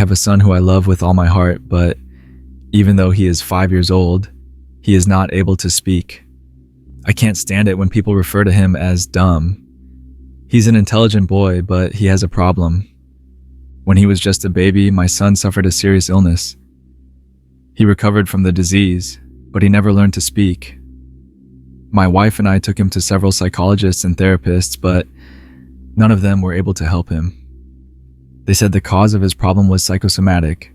have a son who I love with all my heart, but even though he is 5 years old, he is not able to speak. I can't stand it when people refer to him as dumb. He's an intelligent boy, but he has a problem. When he was just a baby, my son suffered a serious illness. He recovered from the disease, but he never learned to speak. My wife and I took him to several psychologists and therapists, but none of them were able to help him. They said the cause of his problem was psychosomatic,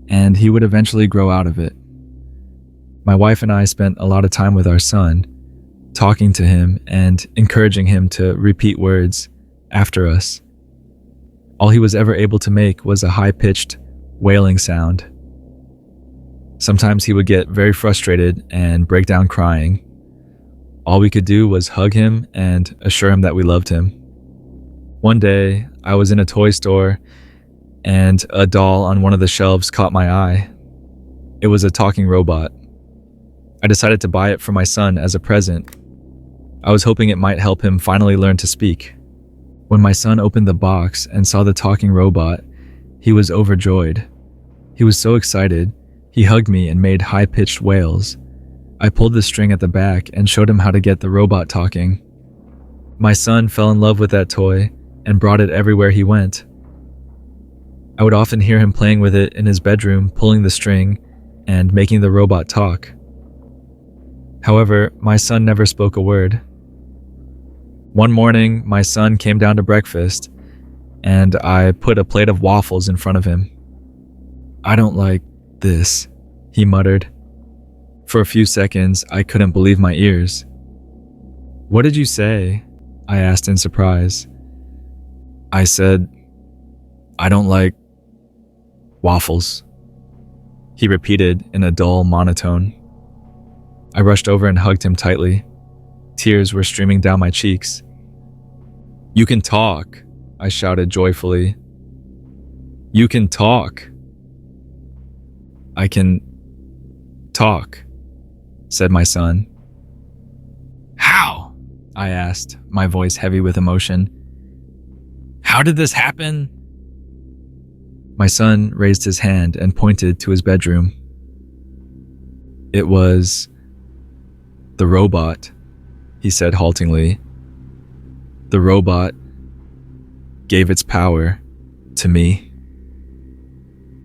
and he would eventually grow out of it. My wife and I spent a lot of time with our son, talking to him and encouraging him to repeat words after us. All he was ever able to make was a high-pitched, wailing sound. Sometimes he would get very frustrated and break down crying. All we could do was hug him and assure him that we loved him. One day, I was in a toy store, and a doll on one of the shelves caught my eye. It was a talking robot. I decided to buy it for my son as a present. I was hoping it might help him finally learn to speak. When my son opened the box and saw the talking robot, he was overjoyed. He was so excited, he hugged me and made high-pitched wails. I pulled the string at the back and showed him how to get the robot talking. My son fell in love with that toy and brought it everywhere he went. I would often hear him playing with it in his bedroom, pulling the string and making the robot talk. However, my son never spoke a word. One morning, my son came down to breakfast, and I put a plate of waffles in front of him. "I don't like this," he muttered. For a few seconds, I couldn't believe my ears. "What did you say?" I asked in surprise. "I said, I don't like waffles," he repeated in a dull monotone. I rushed over and hugged him tightly. Tears were streaming down my cheeks. "You can talk," I shouted joyfully. "You can talk." "I can talk," said my son. "How?" I asked, my voice heavy with emotion. "How did this happen?" My son raised his hand and pointed to his bedroom. "It was the robot," he said haltingly. "The robot gave its power to me."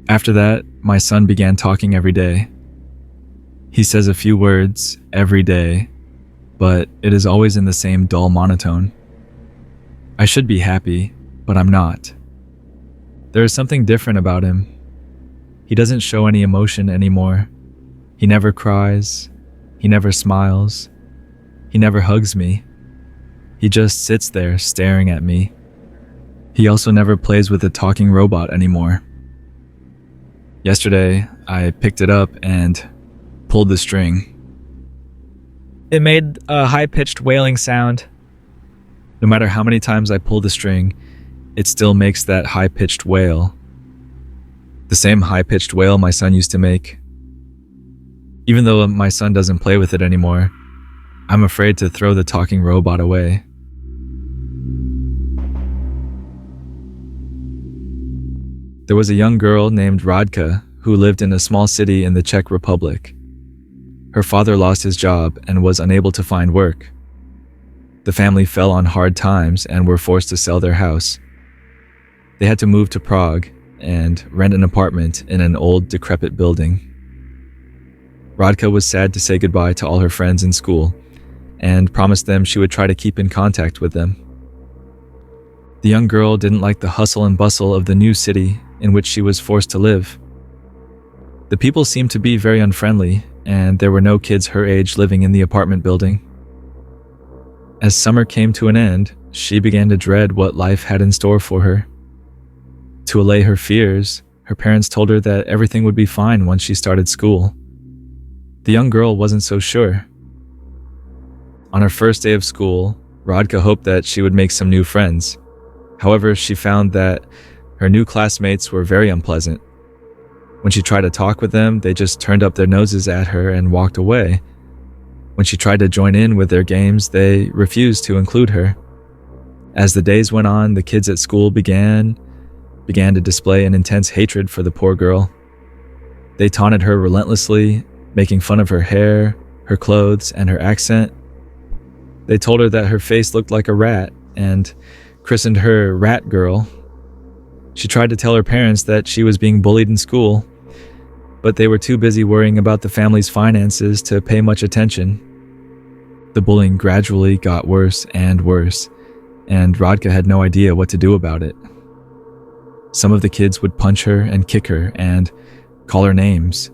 After that, my son began talking every day. He says a few words every day, but it is always in the same dull monotone. I should be happy, but I'm not. There is something different about him. He doesn't show any emotion anymore. He never cries. He never smiles. He never hugs me. He just sits there staring at me. He also never plays with the talking robot anymore. Yesterday, I picked it up and pulled the string. It made a high-pitched wailing sound. No matter how many times I pull the string, it still makes that high-pitched wail. The same high-pitched wail my son used to make. Even though my son doesn't play with it anymore, I'm afraid to throw the talking robot away. There was a young girl named Radka who lived in a small city in the Czech Republic. Her father lost his job and was unable to find work. The family fell on hard times and were forced to sell their house. They had to move to Prague and rent an apartment in an old, decrepit building. Radka was sad to say goodbye to all her friends in school and promised them she would try to keep in contact with them. The young girl didn't like the hustle and bustle of the new city in which she was forced to live. The people seemed to be very unfriendly, and there were no kids her age living in the apartment building. As summer came to an end, she began to dread what life had in store for her. To allay her fears, her parents told her that everything would be fine once she started school. The young girl wasn't so sure. On her first day of school, Radka hoped that she would make some new friends. However, she found that her new classmates were very unpleasant. When she tried to talk with them, they just turned up their noses at her and walked away. When she tried to join in with their games, they refused to include her. As the days went on, the kids at school began began to display an intense hatred for the poor girl. They taunted her relentlessly, making fun of her hair, her clothes, and her accent. They told her that her face looked like a rat and christened her Rat Girl. She tried to tell her parents that she was being bullied in school, but they were too busy worrying about the family's finances to pay much attention. The bullying gradually got worse, and Radka had no idea what to do about it. Some of the kids would punch her and kick her and call her names.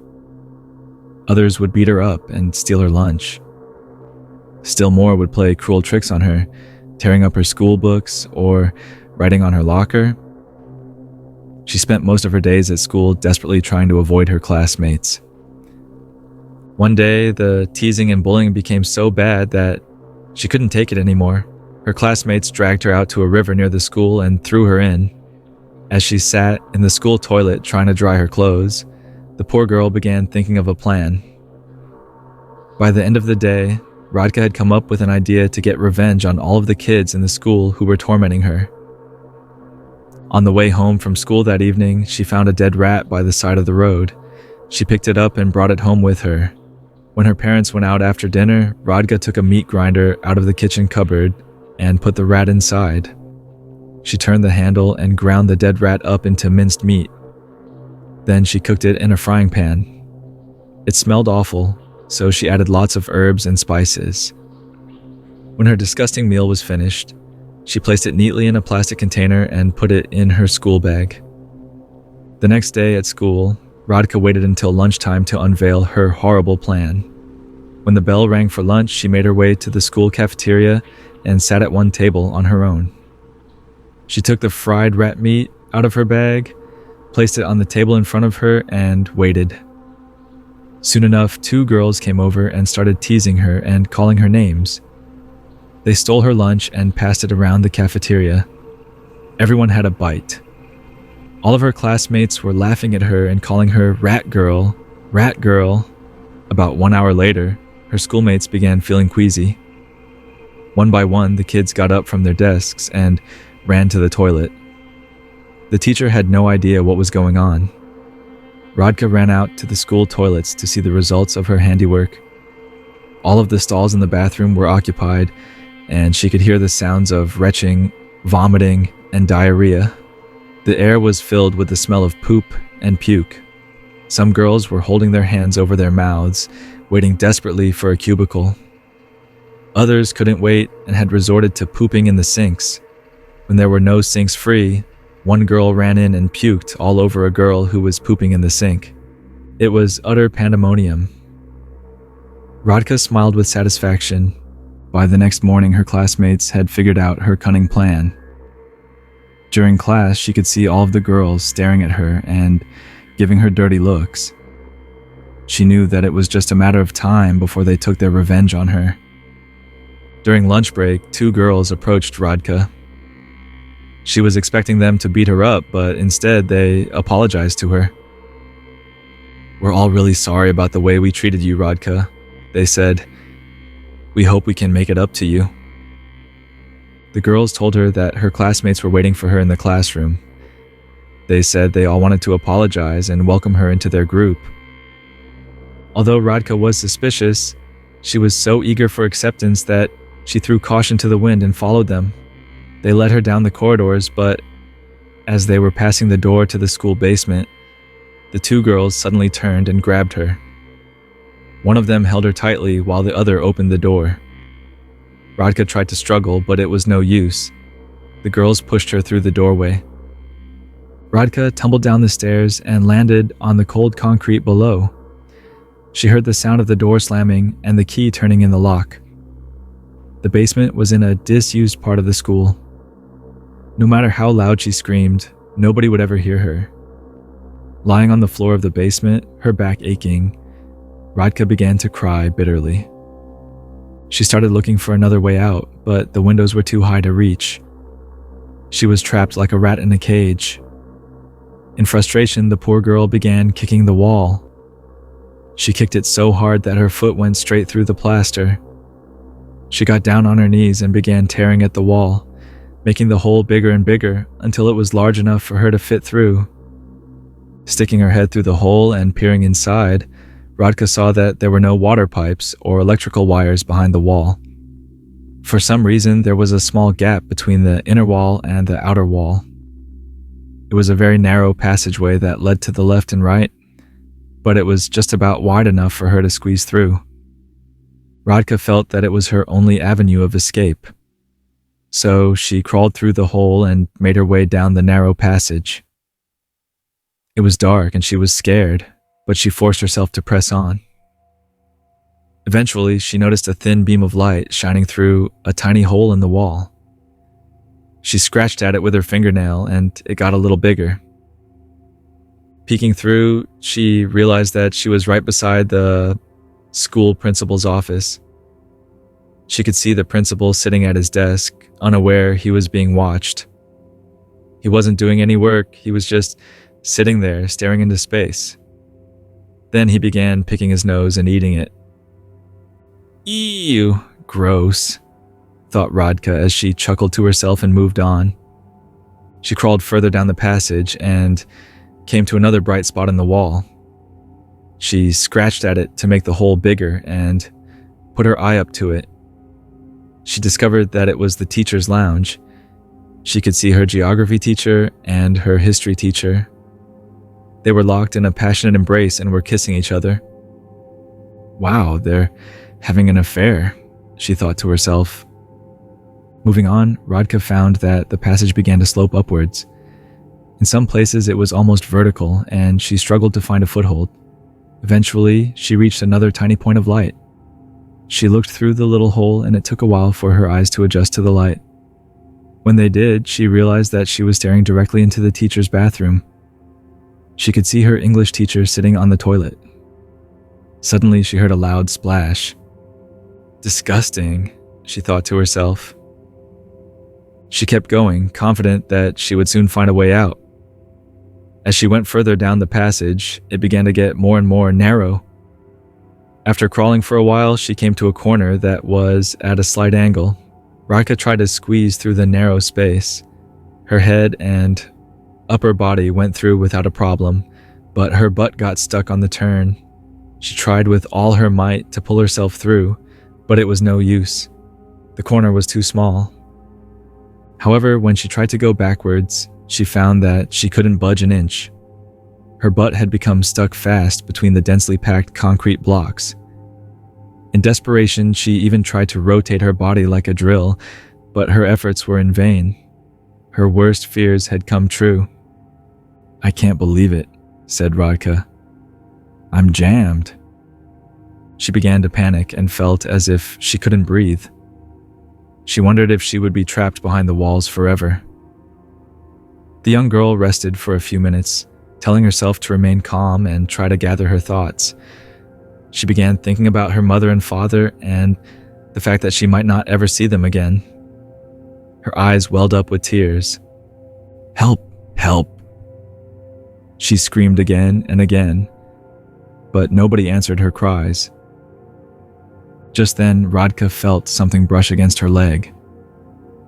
Others would beat her up and steal her lunch. Still more would play cruel tricks on her, tearing up her school books or writing on her locker. She spent most of her days at school desperately trying to avoid her classmates. One day, the teasing and bullying became so bad that she couldn't take it anymore. Her classmates dragged her out to a river near the school and threw her in. As she sat in the school toilet trying to dry her clothes, the poor girl began thinking of a plan. By the end of the day, Radka had come up with an idea to get revenge on all of the kids in the school who were tormenting her. On the way home from school that evening, she found a dead rat by the side of the road. She picked it up and brought it home with her. When her parents went out after dinner, Radka took a meat grinder out of the kitchen cupboard and put the rat inside. She turned the handle and ground the dead rat up into minced meat. Then she cooked it in a frying pan. It smelled awful, so she added lots of herbs and spices. When her disgusting meal was finished, she placed it neatly in a plastic container and put it in her school bag. The next day at school, Radka waited until lunchtime to unveil her horrible plan. When the bell rang for lunch, she made her way to the school cafeteria and sat at one table on her own. She took the fried rat meat out of her bag, placed it on the table in front of her, and waited. Soon enough, 2 girls came over and started teasing her and calling her names. They stole her lunch and passed it around the cafeteria. Everyone had a bite. All of her classmates were laughing at her and calling her Rat Girl, Rat Girl. About 1 hour later, her schoolmates began feeling queasy. One by one, the kids got up from their desks and ran to the toilet. The teacher had no idea what was going on. Radka ran out to the school toilets to see the results of her handiwork. All of the stalls in the bathroom were occupied, and she could hear the sounds of retching, vomiting, and diarrhea. The air was filled with the smell of poop and puke. Some girls were holding their hands over their mouths, waiting desperately for a cubicle. Others couldn't wait and had resorted to pooping in the sinks. When there were no sinks free, one girl ran in and puked all over a girl who was pooping in the sink. It was utter pandemonium. Radka smiled with satisfaction. By the next morning, her classmates had figured out her cunning plan. During class, she could see all of the girls staring at her and giving her dirty looks. She knew that it was just a matter of time before they took their revenge on her. During lunch break, 2 girls approached Radka. She was expecting them to beat her up, but instead they apologized to her. "We're all really sorry about the way we treated you, Radka," they said. "We hope we can make it up to you." The girls told her that her classmates were waiting for her in the classroom. They said they all wanted to apologize and welcome her into their group. Although Radka was suspicious, she was so eager for acceptance that she threw caution to the wind and followed them. They led her down the corridors, but as they were passing the door to the school basement, the 2 girls suddenly turned and grabbed her. One of them held her tightly while the other opened the door. Radka tried to struggle, but it was no use. The girls pushed her through the doorway. Radka tumbled down the stairs and landed on the cold concrete below. She heard the sound of the door slamming and the key turning in the lock. The basement was in a disused part of the school. No matter how loud she screamed, nobody would ever hear her. Lying on the floor of the basement, her back aching, Radka began to cry bitterly. She started looking for another way out, but the windows were too high to reach. She was trapped like a rat in a cage. In frustration, the poor girl began kicking the wall. She kicked it so hard that her foot went straight through the plaster. She got down on her knees and began tearing at the wall, making the hole bigger and bigger until it was large enough for her to fit through. Sticking her head through the hole and peering inside, Radka saw that there were no water pipes or electrical wires behind the wall. For some reason, there was a small gap between the inner wall and the outer wall. It was a very narrow passageway that led to the left and right, but it was just about wide enough for her to squeeze through. Radka felt that it was her only avenue of escape. So she crawled through the hole and made her way down the narrow passage. It was dark and she was scared, but she forced herself to press on. Eventually, she noticed a thin beam of light shining through a tiny hole in the wall. She scratched at it with her fingernail and it got a little bigger. Peeking through, she realized that she was right beside the school principal's office. She could see the principal sitting at his desk, unaware he was being watched. He wasn't doing any work, he was just sitting there staring into space. Then he began picking his nose and eating it. Ew, gross, thought Radka as she chuckled to herself and moved on. She crawled further down the passage and came to another bright spot in the wall. She scratched at it to make the hole bigger and put her eye up to it. She discovered that it was the teacher's lounge. She could see her geography teacher and her history teacher. They were locked in a passionate embrace and were kissing each other. Wow, they're having an affair, she thought to herself. Moving on, Radka found that the passage began to slope upwards. In some places it was almost vertical, and she struggled to find a foothold. Eventually, she reached another tiny point of light. She looked through the little hole, and it took a while for her eyes to adjust to the light. When they did, she realized that she was staring directly into the teacher's bathroom. She could see her English teacher sitting on the toilet. Suddenly, she heard a loud splash. Disgusting, she thought to herself. She kept going, confident that she would soon find a way out. As she went further down the passage, it began to get more and more narrow. After crawling for a while, she came to a corner that was at a slight angle. Radka tried to squeeze through the narrow space. Her head and upper body went through without a problem, but her butt got stuck on the turn. She tried with all her might to pull herself through, but it was no use. The corner was too small. However, when she tried to go backwards, she found that she couldn't budge an inch. Her butt had become stuck fast between the densely packed concrete blocks. In desperation, she even tried to rotate her body like a drill, but her efforts were in vain. Her worst fears had come true. I can't believe it, said Radka. I'm jammed. She began to panic and felt as if she couldn't breathe. She wondered if she would be trapped behind the walls forever. The young girl rested for a few minutes, telling herself to remain calm and try to gather her thoughts. She began thinking about her mother and father and the fact that she might not ever see them again. Her eyes welled up with tears. Help! Help! She screamed again and again, but nobody answered her cries. Just then, Radka felt something brush against her leg.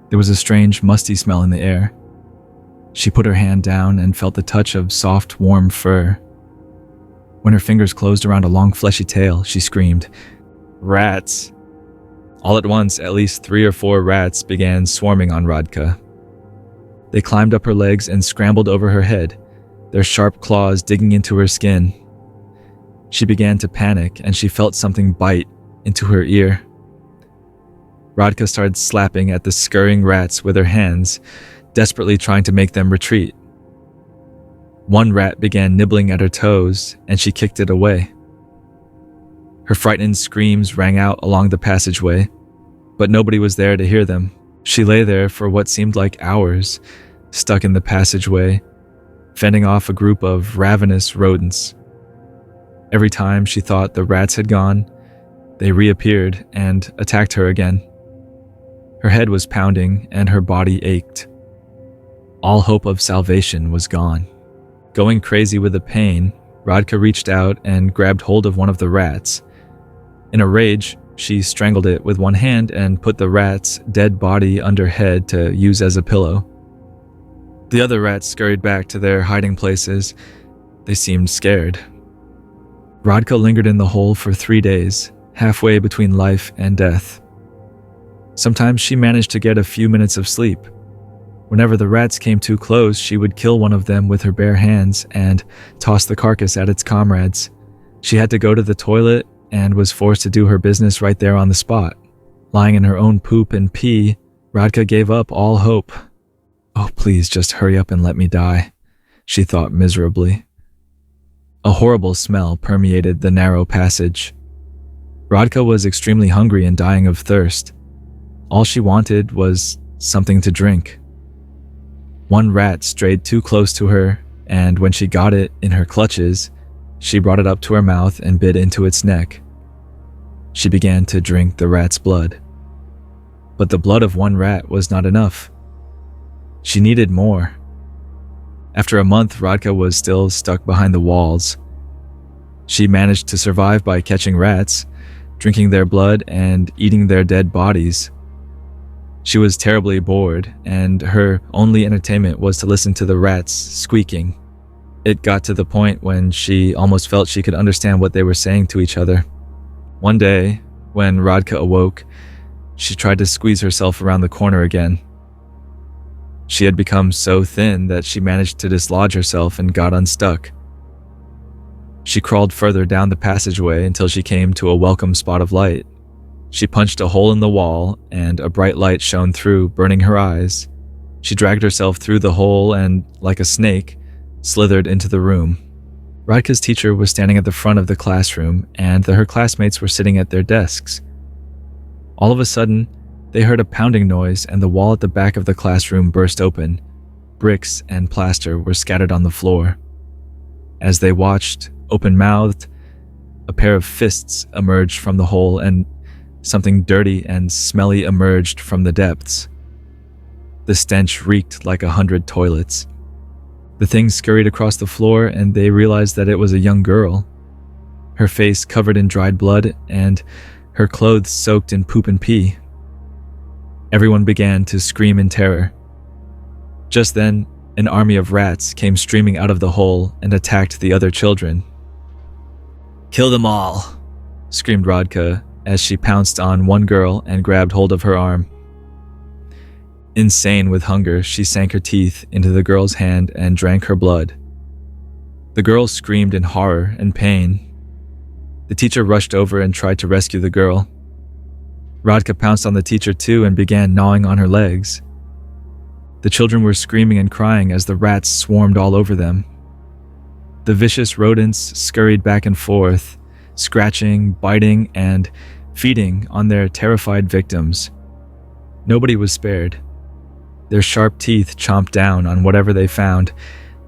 There was a strange, musty smell in the air. She put her hand down and felt the touch of soft, warm fur. When her fingers closed around a long, fleshy tail, she screamed, "Rats!" All at once, at least 3 or 4 rats began swarming on Radka. They climbed up her legs and scrambled over her head, their sharp claws digging into her skin. She began to panic, and she felt something bite into her ear. Radka started slapping at the scurrying rats with her hands, desperately trying to make them retreat. One rat began nibbling at her toes, and she kicked it away. Her frightened screams rang out along the passageway, but nobody was there to hear them. She lay there for what seemed like hours, stuck in the passageway, fending off a group of ravenous rodents. Every time she thought the rats had gone, they reappeared and attacked her again. Her head was pounding and her body ached. All hope of salvation was gone. Going crazy with the pain, Radka reached out and grabbed hold of one of the rats. In a rage, She strangled it with one hand and put the rat's dead body under head to use as a pillow. The other rats scurried back to their hiding places. They seemed scared. Radka lingered in the hole for 3 days, halfway between life and death. Sometimes she managed to get a few minutes of sleep. Whenever the rats came too close, she would kill one of them with her bare hands and toss the carcass at its comrades. She had to go to the toilet and was forced to do her business right there on the spot. Lying in her own poop and pee, Radka gave up all hope. "Oh, please just hurry up and let me die," she thought miserably. A horrible smell permeated the narrow passage. Radka was extremely hungry and dying of thirst. All she wanted was something to drink. One rat strayed too close to her, and when she got it in her clutches, she brought it up to her mouth and bit into its neck. She began to drink the rat's blood. But the blood of one rat was not enough. She needed more. After a month, Radka was still stuck behind the walls. She managed to survive by catching rats, drinking their blood, and eating their dead bodies. She was terribly bored, and her only entertainment was to listen to the rats squeaking. It got to the point when she almost felt she could understand what they were saying to each other. One day, when Radka awoke, she tried to squeeze herself around the corner again. She had become so thin that she managed to dislodge herself and got unstuck. She crawled further down the passageway until she came to a welcome spot of light. She punched a hole in the wall, and a bright light shone through, burning her eyes. She dragged herself through the hole and, like a snake, slithered into the room. Radka's teacher was standing at the front of the classroom, and her classmates were sitting at their desks. All of a sudden, they heard a pounding noise, and the wall at the back of the classroom burst open. Bricks and plaster were scattered on the floor. As they watched, open-mouthed, a pair of fists emerged from the hole, and something dirty and smelly emerged from the depths. The stench reeked like 100 toilets. The thing scurried across the floor, and they realized that it was a young girl. Her face covered in dried blood, and her clothes soaked in poop and pee. Everyone began to scream in terror. Just then, an army of rats came streaming out of the hole and attacked the other children. "Kill them all!" screamed Radka as she pounced on one girl and grabbed hold of her arm. Insane with hunger, she sank her teeth into the girl's hand and drank her blood. The girl screamed in horror and pain. The teacher rushed over and tried to rescue the girl. Radka pounced on the teacher too and began gnawing on her legs. The children were screaming and crying as the rats swarmed all over them. The vicious rodents scurried back and forth, scratching, biting, and feeding on their terrified victims. Nobody was spared. Their sharp teeth chomped down on whatever they found: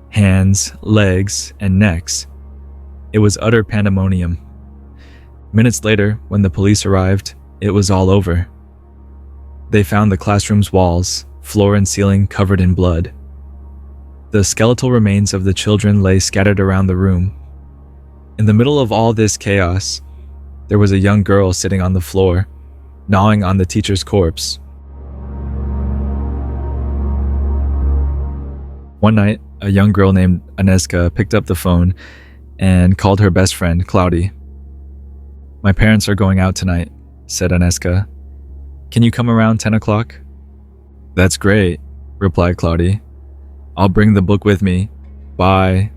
hands, legs, and necks. It was utter pandemonium. Minutes later, when the police arrived, it was all over. They found the classroom's walls, floor and ceiling covered in blood. The skeletal remains of the children lay scattered around the room. In the middle of all this chaos, there was a young girl sitting on the floor, gnawing on the teacher's corpse. One night, a young girl named Aneska picked up the phone and called her best friend, Cloudy. "My parents are going out tonight," said Aneska. "Can you come around 10 o'clock? "That's great," replied Cloudy. "I'll bring the book with me. Bye."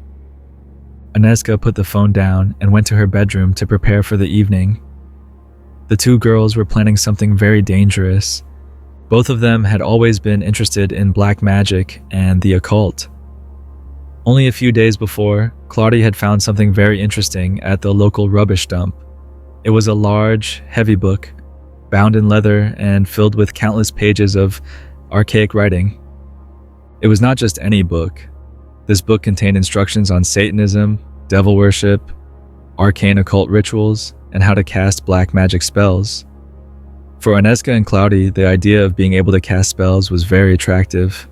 Aneska put the phone down and went to her bedroom to prepare for the evening. The two girls were planning something very dangerous. Both of them had always been interested in black magic and the occult. Only a few days before, Claudia had found something very interesting at the local rubbish dump. It was a large, heavy book, bound in leather and filled with countless pages of archaic writing. It was not just any book. This book contained instructions on Satanism, devil worship, arcane occult rituals, and how to cast black magic spells. For Aneska and Cloudy, the idea of being able to cast spells was very attractive.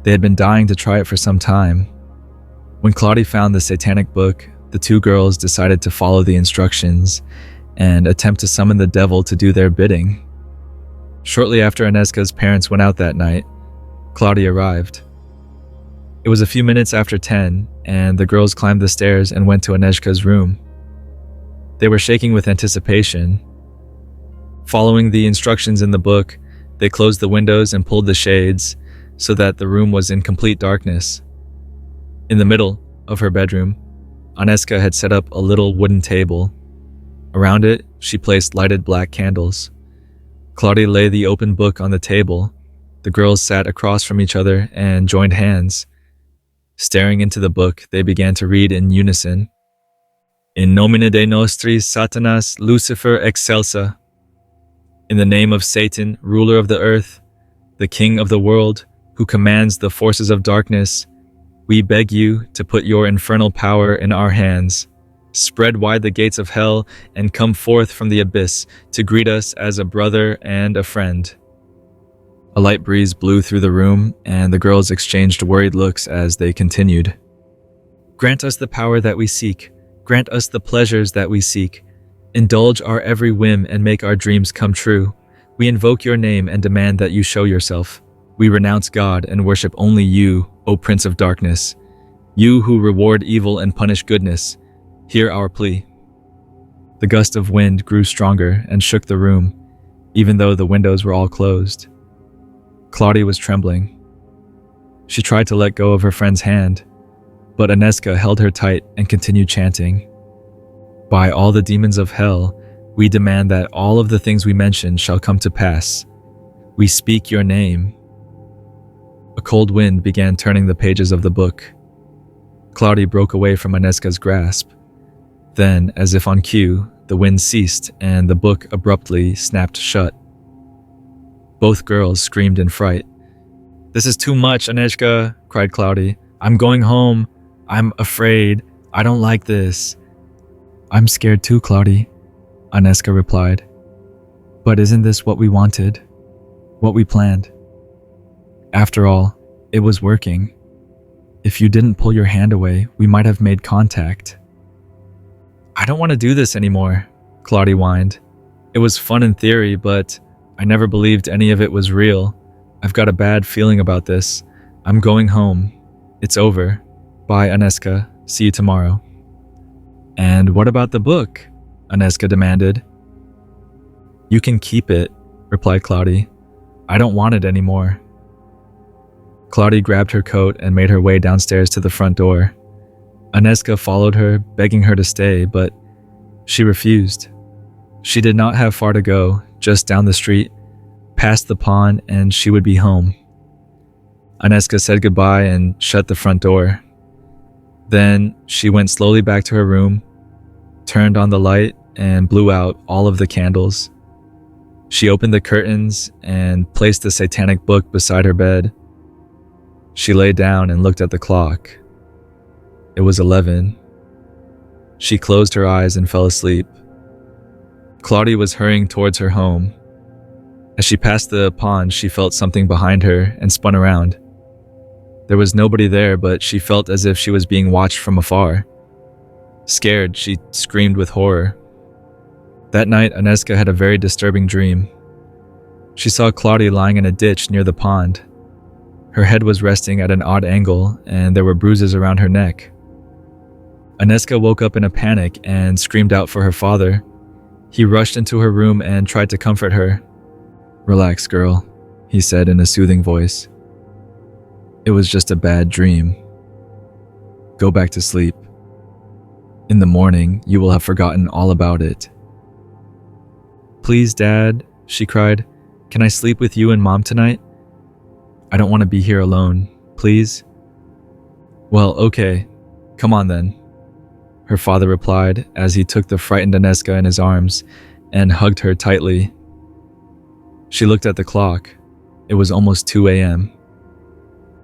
They had been dying to try it for some time. When Cloudy found the satanic book, the two girls decided to follow the instructions and attempt to summon the devil to do their bidding. Shortly after Aneska's parents went out that night, Claudia arrived. It was a few minutes after 10, and the girls climbed the stairs and went to Agnieszka's room. They were shaking with anticipation. Following the instructions in the book, they closed the windows and pulled the shades so that the room was in complete darkness. In the middle of her bedroom, Agnieszka had set up a little wooden table. Around it, she placed lighted black candles. Claudia laid the open book on the table. The girls sat across from each other and joined hands. Staring into the book, they began to read in unison. In nomine Dei nostris Satanas Lucifer excelsa. In the name of Satan, ruler of the earth, the king of the world, who commands the forces of darkness, we beg you to put your infernal power in our hands. Spread wide the gates of hell and come forth from the abyss to greet us as a brother and a friend. A light breeze blew through the room, and the girls exchanged worried looks as they continued. Grant us the power that we seek. Grant us the pleasures that we seek. Indulge our every whim and make our dreams come true. We invoke your name and demand that you show yourself. We renounce God and worship only you, O Prince of Darkness. You who reward evil and punish goodness. Hear our plea. The gust of wind grew stronger and shook the room, even though the windows were all closed. Claudia was trembling. She tried to let go of her friend's hand, but Agnieszka held her tight and continued chanting. By all the demons of hell, we demand that all of the things we mentioned shall come to pass. We speak your name. A cold wind began turning the pages of the book. Claudia broke away from Agnieszka's grasp. Then, as if on cue, the wind ceased and the book abruptly snapped shut. Both girls screamed in fright. This is too much, Agnieszka, cried Claudia. I'm going home. I'm afraid. I don't like this. I'm scared too, Claudia, Agnieszka replied. But isn't this what we wanted? What we planned? After all, it was working. If you didn't pull your hand away, we might have made contact. I don't want to do this anymore, Claudia whined. It was fun in theory, but I never believed any of it was real. I've got a bad feeling about this. I'm going home. It's over. Bye, Agnieszka. See you tomorrow. And what about the book? Agnieszka demanded. You can keep it, replied Claudia. I don't want it anymore. Claudia grabbed her coat and made her way downstairs to the front door. Agnieszka followed her, begging her to stay, but she refused. She did not have far to go, just down the street, past the pond, and she would be home. Agnieszka said goodbye and shut the front door. Then she went slowly back to her room, turned on the light, and blew out all of the candles. She opened the curtains and placed the satanic book beside her bed. She lay down and looked at the clock. It was 11. She closed her eyes and fell asleep. Claudia was hurrying towards her home. As she passed the pond, she felt something behind her and spun around. There was nobody there, but she felt as if she was being watched from afar. Scared, she screamed with horror. That night, Agnieszka had a very disturbing dream. She saw Claudia lying in a ditch near the pond. Her head was resting at an odd angle, and there were bruises around her neck. Agnieszka woke up in a panic and screamed out for her father. He rushed into her room and tried to comfort her. Relax, girl, he said in a soothing voice. It was just a bad dream. Go back to sleep. In the morning, you will have forgotten all about it. Please, Dad, she cried. Can I sleep with you and Mom tonight? I don't want to be here alone, please. Well, okay. Come on then, her father replied as he took the frightened Agnieszka in his arms and hugged her tightly. She looked at the clock. It was almost 2 a.m.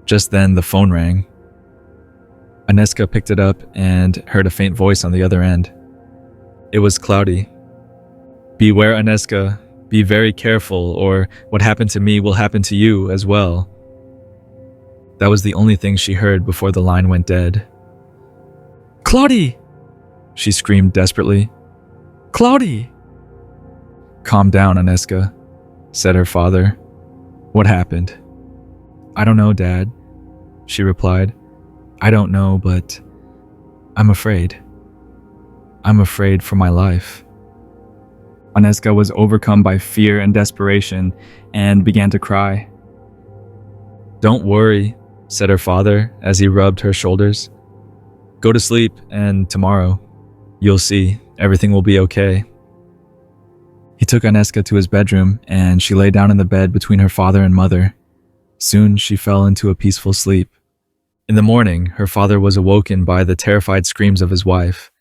Just then, the phone rang. Agnieszka picked it up and heard a faint voice on the other end. It was Claudia. Beware, Agnieszka. Be very careful, or what happened to me will happen to you as well. That was the only thing she heard before the line went dead. Claudia! She screamed desperately. Claudia! "Calm down, Aneska," said her father. "What happened?" "I don't know, Dad," she replied. "I don't know, but I'm afraid. I'm afraid for my life." Aneska was overcome by fear and desperation and began to cry. "Don't worry," said her father as he rubbed her shoulders. "Go to sleep, and tomorrow, you'll see, everything will be okay." He took Aneska to his bedroom, and she lay down in the bed between her father and mother. Soon she fell into a peaceful sleep. In the morning, her father was awoken by the terrified screams of his wife.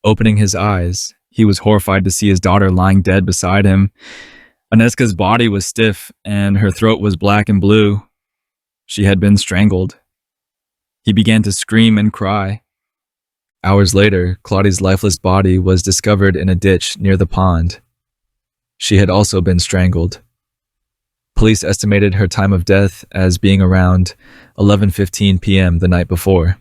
Opening his eyes, he was horrified to see his daughter lying dead beside him. Aneska's body was stiff, and her throat was black and blue. She had been strangled. He began to scream and cry. Hours later, Claudia's lifeless body was discovered in a ditch near the pond. She had also been strangled. Police estimated her time of death as being around 11:15 p.m. the night before.